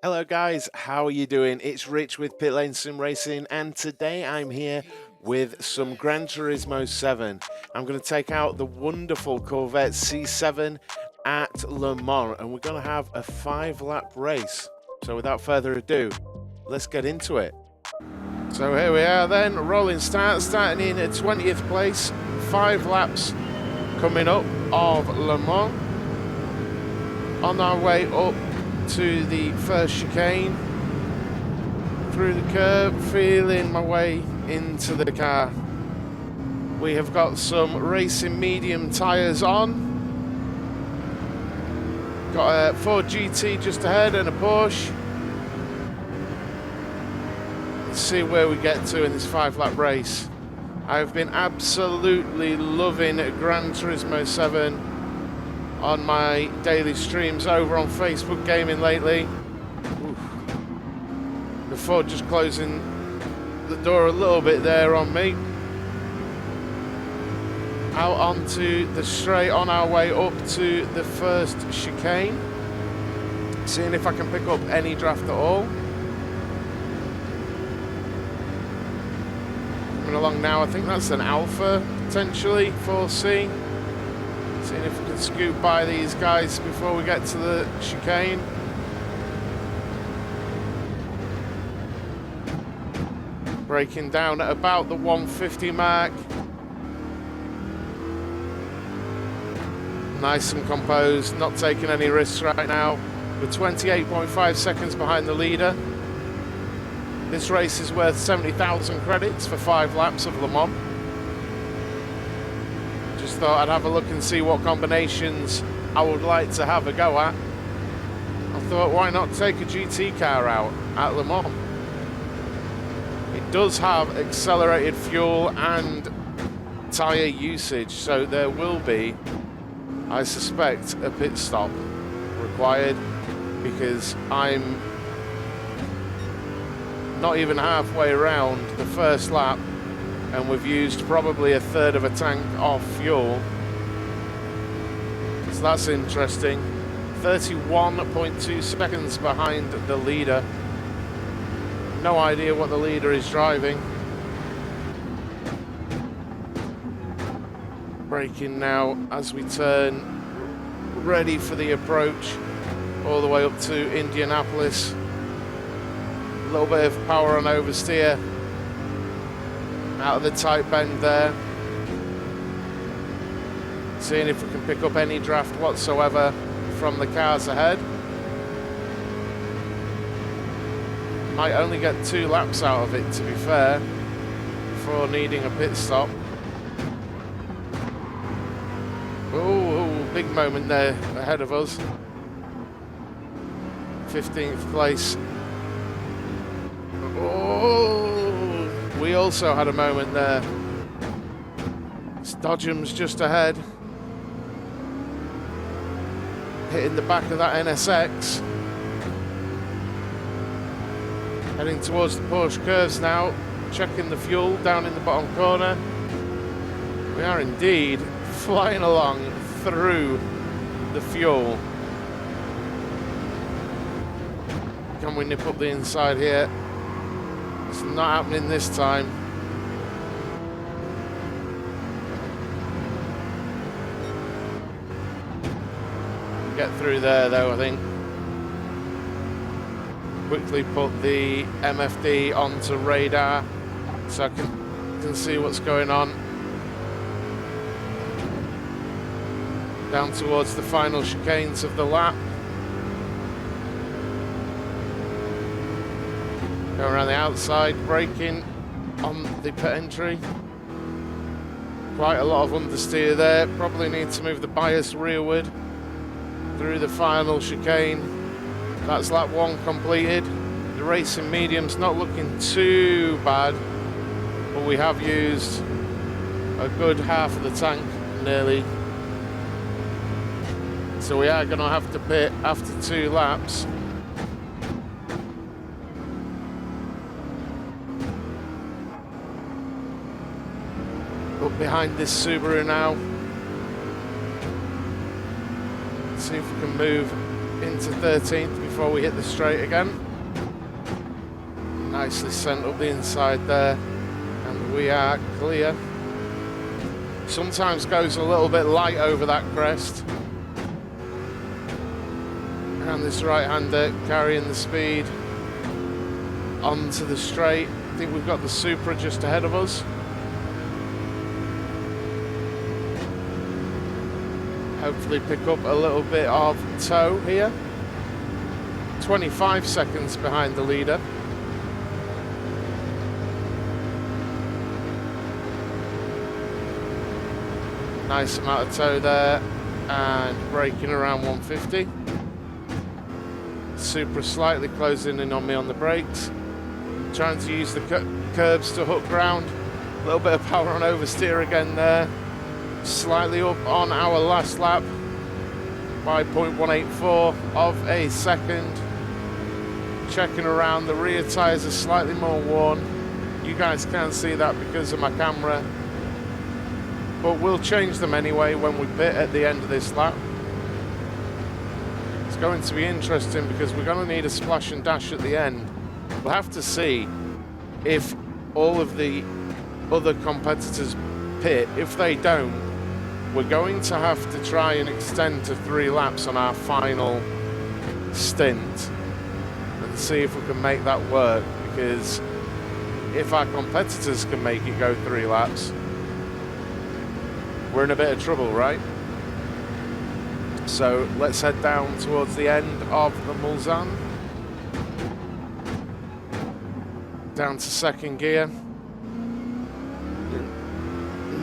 Hello guys, how are you doing? It's Rich with Pit Lane Sim Racing, and today I'm here with some Gran Turismo 7. I'm going to take out the wonderful Corvette C7 at Le Mans, and we're going to have a 5-lap race. So without further ado, let's get into it. So here we are then, rolling start, starting in at 20th place, 5 laps coming up of Le Mans. On our way up to the first chicane, through the curve, feeling my way into the car. We have got some racing medium tyres on. Got a Ford GT just ahead and a Porsche. Let's see where we get to in this 5-lap race. I've been absolutely loving Gran Turismo 7 on my daily streams over on Facebook Gaming lately. Oof. The Ford just closing the door a little bit there on me. Out onto the straight on our way up to the first chicane. Seeing if I can pick up any draft at all. Coming along now, I think that's an Alpha potentially, 4C. Seeing if we can scoot by these guys before we get to the chicane. Braking down at about the 150 mark. Nice and composed, not taking any risks right now. We're 28.5 seconds behind the leader. This race is worth 70,000 credits for 5 laps of Le Mans. Just thought I'd have a look and see what combinations I would like to have a go at. I thought, why not take a GT car out at Le Mans? It does have accelerated fuel and tyre usage, so there will be, I suspect, a pit stop required, because I'm not even halfway around the first lap and we've used probably a third of a tank of fuel. So that's interesting. 31.2 seconds behind the leader. No idea what the leader is driving. Braking now as we turn, ready for the approach all the way up to Indianapolis. A little bit of power on oversteer. Out of the tight bend there. Seeing if we can pick up any draft whatsoever from the cars ahead. Might only get 2 laps out of it, to be fair, before needing a pit stop. Oh, big moment there ahead of us. 15th place. Oh, we also had a moment there. Dodgem's just ahead. Hitting the back of that NSX. Heading towards the Porsche curves now. Checking the fuel down in the bottom corner. We are indeed flying along through the fuel. Can we nip up the inside here? It's not happening this time. Get through there though, I think. Quickly put the MFD onto radar so I can see what's going on. Down towards the final chicanes of the lap. Going around the outside, braking on the pit entry. Quite a lot of understeer there. Probably need to move the bias rearward through the final chicane. That's lap 1 completed. The racing medium's not looking too bad, but we have used a good half of the tank nearly. So we are going to have to pit after 2 laps. Up behind this Subaru now. See if we can move into 13th before we hit the straight again. Nicely sent up the inside there, and we are clear. Sometimes goes a little bit light over that crest. And this right-hander carrying the speed onto the straight. I think we've got the Supra just ahead of us. Hopefully pick up a little bit of toe here. 25 seconds behind the leader. Nice amount of toe there, and braking around 150. Supra slightly closing in on me on the brakes. Trying to use the curbs to hook ground. A little bit of power on oversteer again there. Slightly up on our last lap by 0.184 of a second. Checking around, the rear tyres are slightly more worn. You guys can't see that because of my camera, but we'll change them anyway when we pit at the end of this lap. It's going to be interesting because we're going to need a splash and dash at the end. We'll have to see if all of the other competitors pit. If they don't, we're going to have to try and extend to 3 laps on our final stint and see if we can make that work, because if our competitors can make it go 3 laps, we're in a bit of trouble, right? So let's head down towards the end of the Mulsanne. Down to second gear.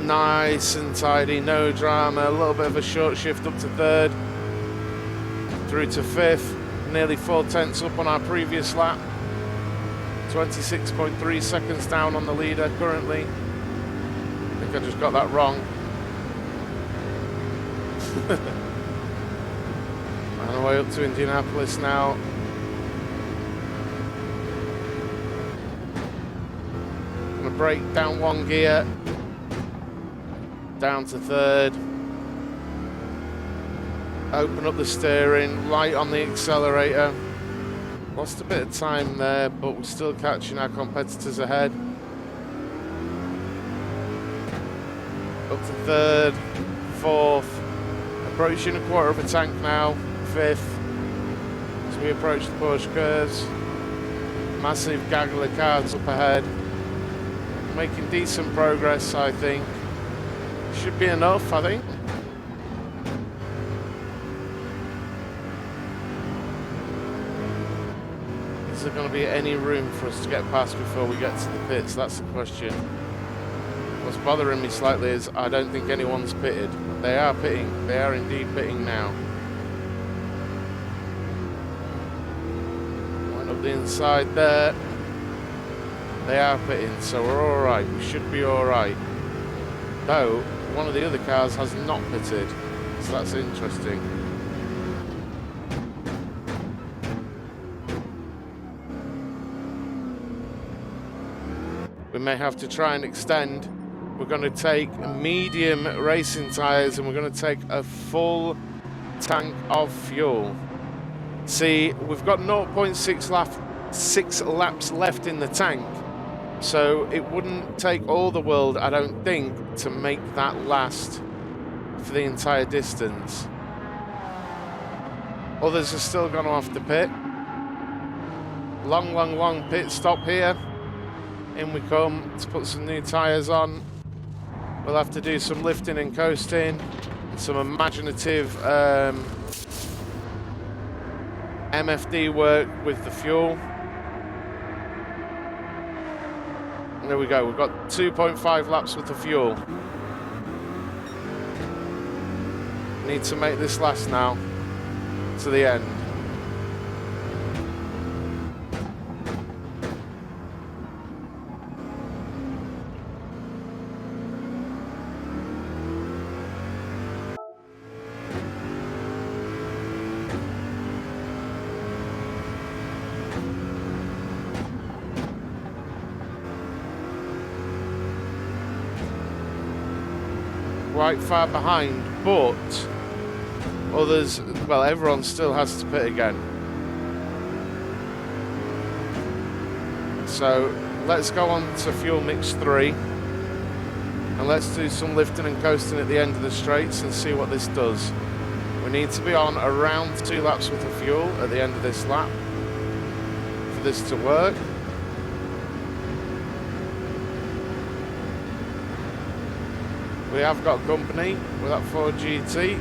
Nice and tidy, no drama. A little bit of a short shift up to third. Through to fifth. Nearly 4/10 up on our previous lap. 26.3 seconds down on the leader currently. I think I just got that wrong. On the way up to Indianapolis now. Gonna brake down 1 gear. Down to third. Open up the steering, light on the accelerator. Lost a bit of time there, but we're still catching our competitors ahead. Up to third, fourth. Approaching a quarter of a tank now, fifth. As we approach the Porsche curves. Massive gaggle of cars up ahead. Making decent progress, I think. Should be enough, I think. Is there going to be any room for us to get past before we get to the pits? That's the question. What's bothering me slightly is I don't think anyone's pitted. They are pitting. They are indeed pitting now. Went up the inside there. They are pitting, so we're all right. We should be all right. Though, one of the other cars has not pitted, so that's interesting. We may have to try and extend. We're going to take medium racing tyres and we're going to take a full tank of fuel. See, we've got 0.6 laps left in the tank, so it wouldn't take all the world, I don't think, to make that last for the entire distance. Others are still going to have to pit. Long pit stop here. In we come to put some new tyres on. We'll have to do some lifting and coasting, some imaginative MFD work with the fuel. And there we go, we've got 2.5 laps worth of fuel. Need to make this last now to the end. Quite far behind, but others, well, everyone still has to pit again. So let's go on to fuel mix 3 and let's do some lifting and coasting at the end of the straights and see what this does. We need to be on around 2 laps worth of fuel at the end of this lap for this to work. We have got company with that Ford GT,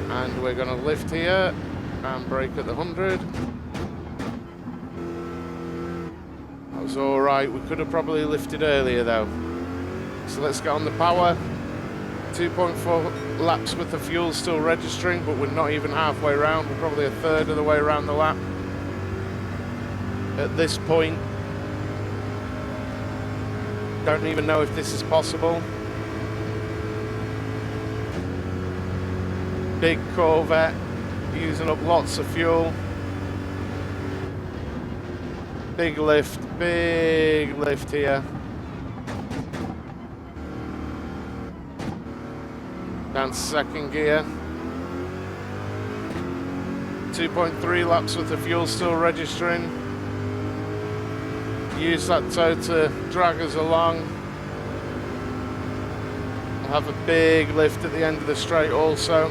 and we're going to lift here and brake at the 100. That was alright, we could have probably lifted earlier though. So let's get on the power. 2.4 laps worth of fuel still registering, but we're not even halfway around. We're probably a third of the way around the lap at this point. Don't even know if this is possible. Big Corvette, using up lots of fuel. Big lift here. Down to second gear. 2.3 laps worth of fuel still registering. Use that toe to drag us along. We'll have a big lift at the end of the straight also.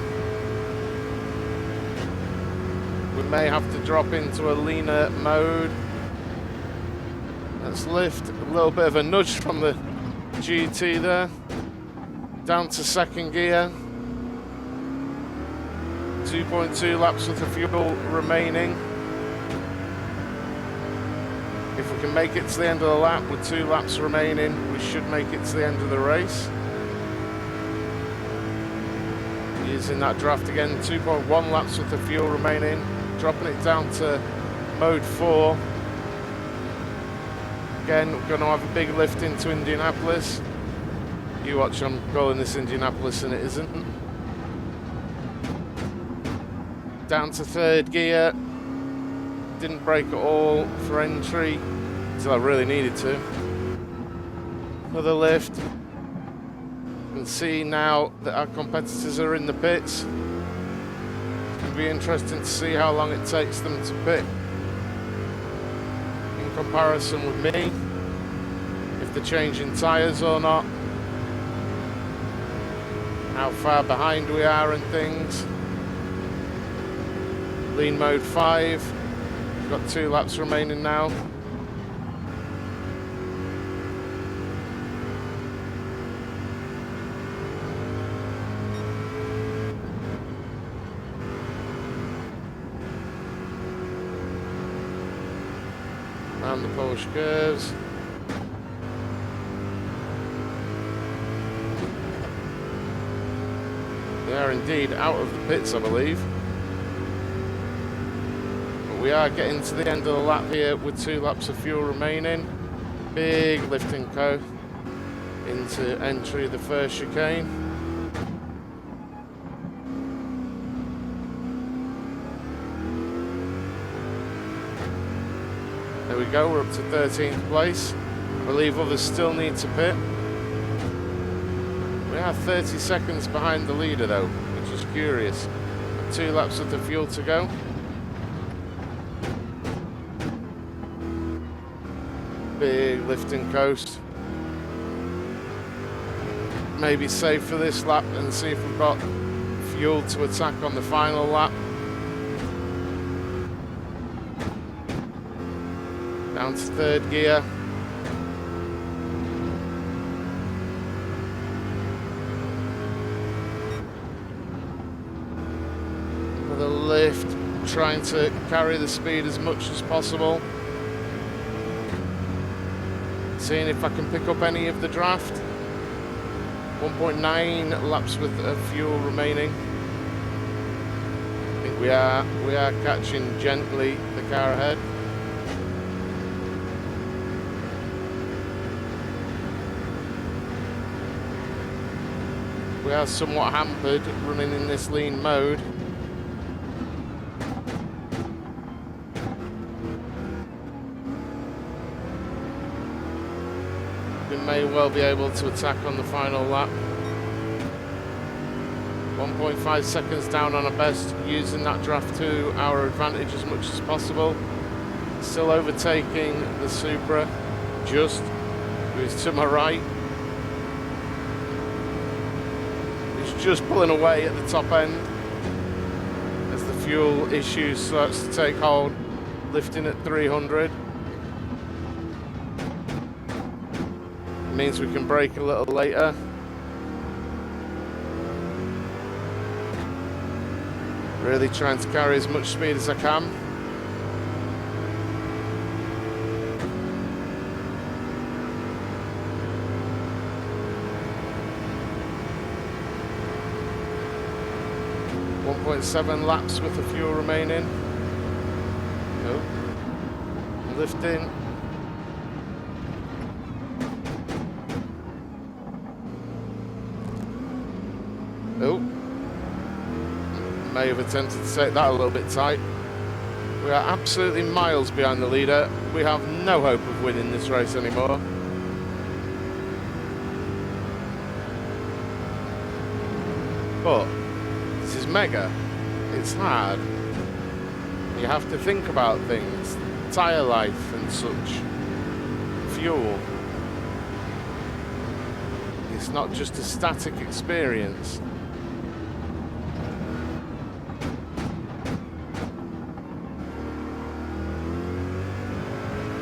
We may have to drop into a leaner mode. Let's lift. A little bit of a nudge from the GT there. Down to second gear. 2.2 laps worth of fuel remaining. If we can make it to the end of the lap with 2 laps remaining, we should make it to the end of the race. Using that draft again, 2.1 laps worth of fuel remaining. Dropping it down to mode 4. Again, we're going to have a big lift into Indianapolis. You watch, I'm calling this Indianapolis and it isn't. Down to third gear. Didn't brake at all for entry until I really needed to. Another lift. You can see now that our competitors are in the pits. It'll be interesting to see how long it takes them to pit in comparison with me, if they're changing tyres or not, how far behind we are and things. Lean mode 5. We've got 2 laps remaining now. Around the Porsche curves. They are indeed out of the pits, I believe. We are getting to the end of the lap here with 2 laps of fuel remaining. Big lifting co into entry the first chicane. There we go, we're up to 13th place. I believe others still need to pit. We are 30 seconds behind the leader though, which is curious. 2 laps of the fuel to go. Big lifting coast. Maybe save for this lap and see if we've got fuel to attack on the final lap. Down to third gear. Another lift, trying to carry the speed as much as possible. Seeing if I can pick up any of the draft. 1.9 laps with fuel remaining. I think we are catching gently the car ahead. We are somewhat hampered running in this lean mode. We may well be able to attack on the final lap. 1.5 seconds down on our best, using that draft to our advantage as much as possible. Still overtaking the Supra, just who's to my right. He's just pulling away at the top end as the fuel issue starts to take hold, lifting at 300. It means we can brake a little later. Really trying to carry as much speed as I can. .7 laps with the fuel remaining. Oh, lifting. Oh, may have attempted to take that a little bit tight. We are absolutely miles behind the leader. We have no hope of winning this race anymore. But this is mega. It's hard. You have to think about things, tyre life and such, fuel. It's not just a static experience.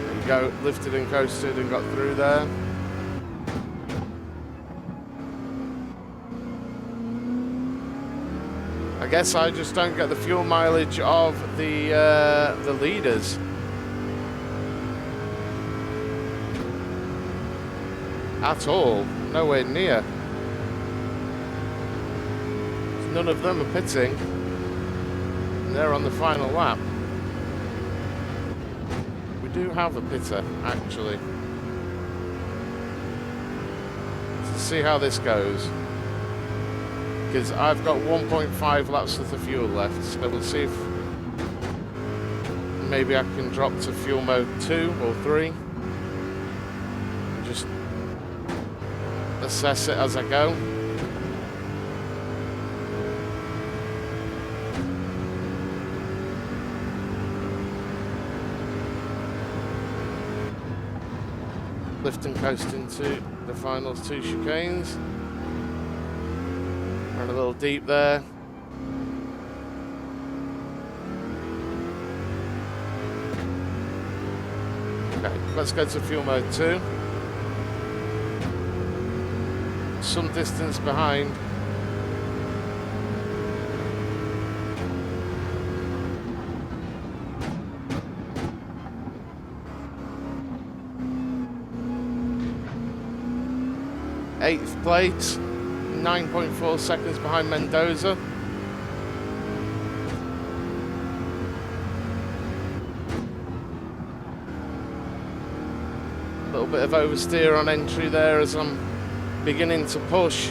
There you go, lifted and coasted and got through there. I guess I just don't get the fuel mileage of the leaders. At all, nowhere near. None of them are pitting. And they're on the final lap. We do have a pitter, actually. Let's see how this goes. Because I've got 1.5 laps worth of fuel left, so we'll see if maybe I can drop to fuel mode 2 or 3 and just assess it as I go. Lift and coast into the final 2 chicanes. Run a little deep there. Okay, let's go to fuel mode 2. Some distance behind. Eighth place. 9.4 seconds behind Mendoza. A little bit of oversteer on entry there as I'm beginning to push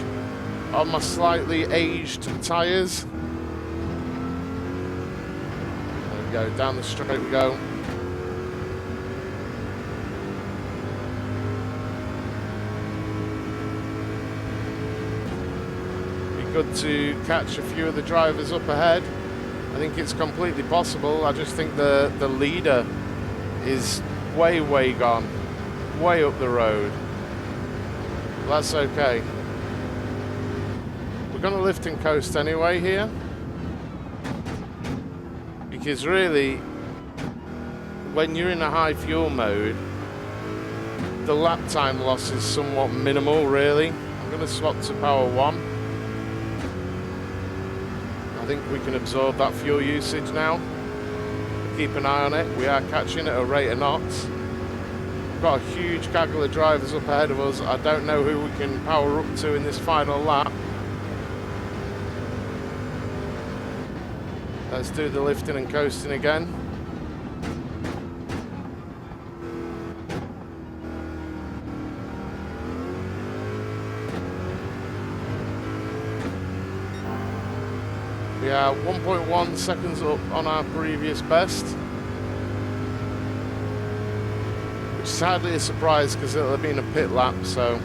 on my slightly aged tyres. There we go, down the straight we go. Good to catch a few of the drivers up ahead. I think it's completely possible. I just think the leader is way gone, way up the road. That's okay. We're going to lift and coast anyway here, because really when you're in a high fuel mode the lap time loss is somewhat minimal really. I'm going to swap to power 1. I think we can absorb that fuel usage now. Keep an eye on it. We are catching at a rate of knots. We've got a huge gaggle of drivers up ahead of us. I don't know who we can power up to in this final lap. Let's do the lifting and coasting again. We are 1.1 seconds up on our previous best, which is hardly a surprise because it'll have been a pit lap, so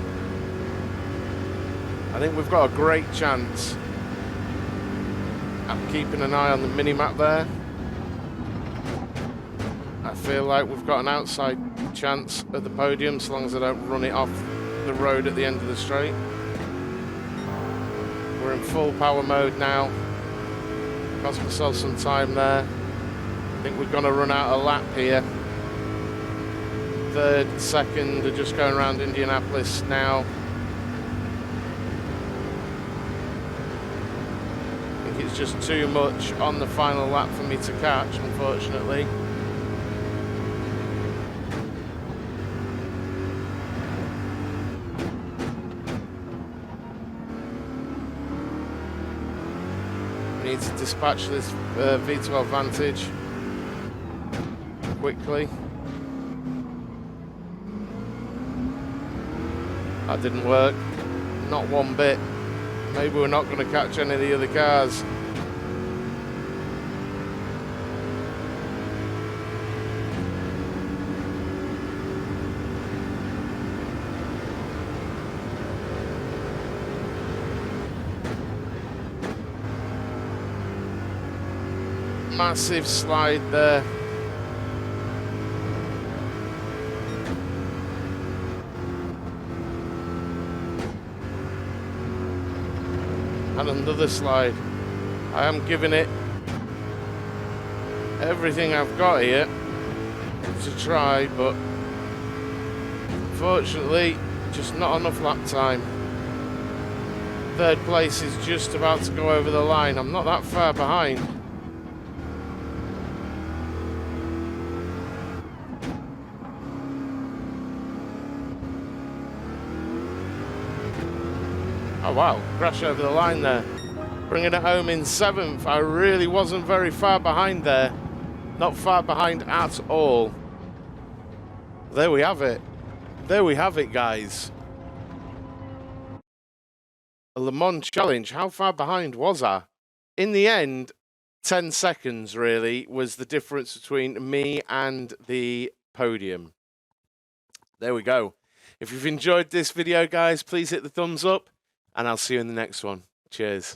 I think we've got a great chance. I'm keeping an eye on the mini-map there. I feel like we've got an outside chance at the podium, so long as I don't run it off the road at the end of the straight. We're in full power mode now. Cost myself some time there. I think we're going to run out a lap here. Third, second are just going around Indianapolis now. I think it's just too much on the final lap for me to catch, unfortunately. Need to dispatch this V12 Vantage quickly. That didn't work, not one bit. Maybe we're not going to catch any of the other cars. Massive slide there. And another slide. I am giving it everything I've got here to try, but unfortunately, just not enough lap time. Third place is just about to go over the line. I'm not that far behind. Oh wow, crash over the line there. Bringing it home in 7th. I really wasn't very far behind there. Not far behind at all. There we have it. There we have it, guys. A Le Mans challenge. How far behind was I? In the end, 10 seconds really was the difference between me and the podium. There we go. If you've enjoyed this video, guys, please hit the thumbs up. And I'll see you in the next one. Cheers.